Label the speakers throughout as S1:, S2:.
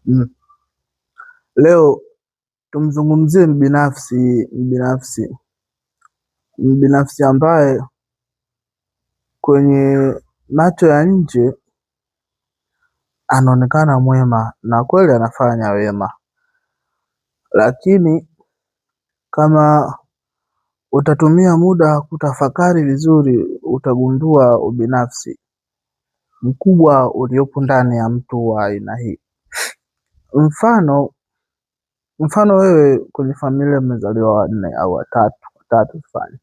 S1: Mm. Leo tumzungumzie mbinafsi ambaye kwenye macho ya nje anaonekana mwema na kweli anafanya wema, lakini kama utatumia muda kutafakari vizuri, utagundua ubinafsi mkubwa uliopo ndani ya mtu wa aina hii. Mfano wewe kwenye familia mmezaliwa wanne au watatu fani,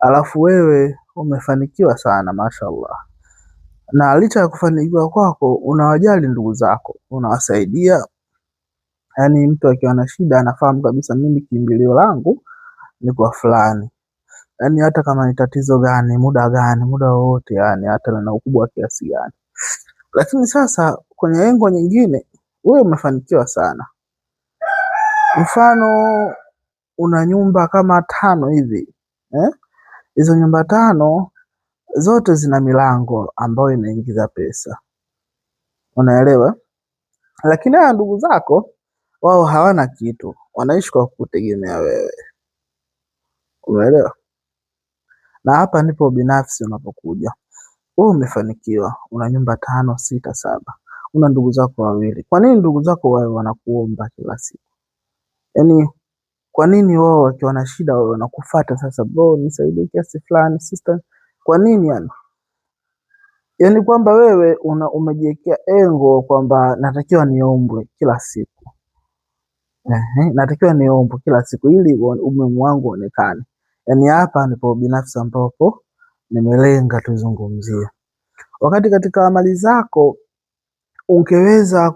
S1: alafu wewe umefanikiwa sana mashallah, na licha ya kufanikiwa kwako unawajali ndugu zako, unawasaidia. Yani mtu akiwa na shida anafahamu kabisa mimi kimbilio langu ni kwa fulani, yani hata kama ni tatizo gani, muda wowote, yani hata na ukubwa kiasi gani. Lakini sasa kwenye engo nyingine, wewe umefanikiwa sana, mfano una nyumba kama 5 hivi hizo nyumba 5 zote zina milango ambayo inaingiza pesa, unaelewa? Lakini hao ndugu zako wao hawana kitu, wanaishi kwa kutegemea wewe, umeelewa? Na hapa ndipo binafsi unapokuja. Wewe umefanikiwa, una nyumba 5, 6, 7, una ndugu zako 2. Kwa nini ndugu zako wao wanakuomba kila siku? Yani kwa nini wao wakiwa na shida wao wanakufuata, sasa bro nisaidie kiasi fulani sister? Kwa nini yani? Yani kwamba wewe umejiwekea engo kwamba natakiwa niombwe kila siku. Natakiwa niombwe kila siku ili umuhimu wangu uonekane. Yani hapa ndipo binafsi ambapo nimelenga tuzungumzie. Wakati katika amali zako ungeweza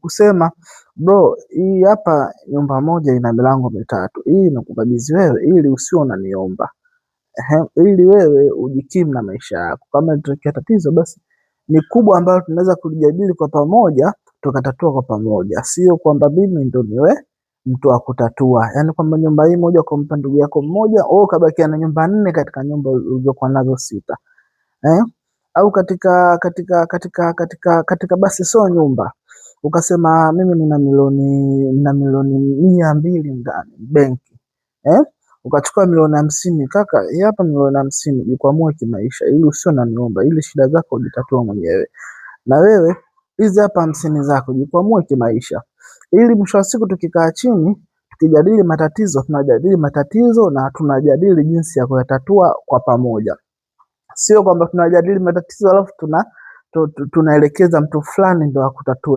S1: kusema bro, hii hapa nyumba moja ina milango 3, hii nakukabidhi wewe ili usio unaniomba, ili wewe ujikimu na maisha yako. Kama litokea tatizo, basi ni kubwa ambalo tunaweza kulijadili kwa pamoja, tukatatua kwa pamoja, sio kwamba mimi ndo niwe mtu wa kutatua. Yani kwamba nyumba hii moja kumpa ndugu yako mmoja, au kabakia na nyumba 4 katika nyumba ulizokuwa nazo 6, au katika basi sio nyumba, ukasema mimi nina milioni 200 ndani benki, ukachukua milioni 50, kaka hii hapa milioni 50, jikwamue kimaisha ili usio na niomba, ili shida zako ujitatue mwenyewe. Na wewe hizi hapa 50 zako jikwamue kimaisha, ili mwisho wa siku tukikaa chini tukijadili matatizo, tunajadili matatizo na tunajadili jinsi ya kuyatatua kwa pamoja. Sio kwamba tunajadili matatizo alafu tunaelekeza mtu fulani ndo akutatua.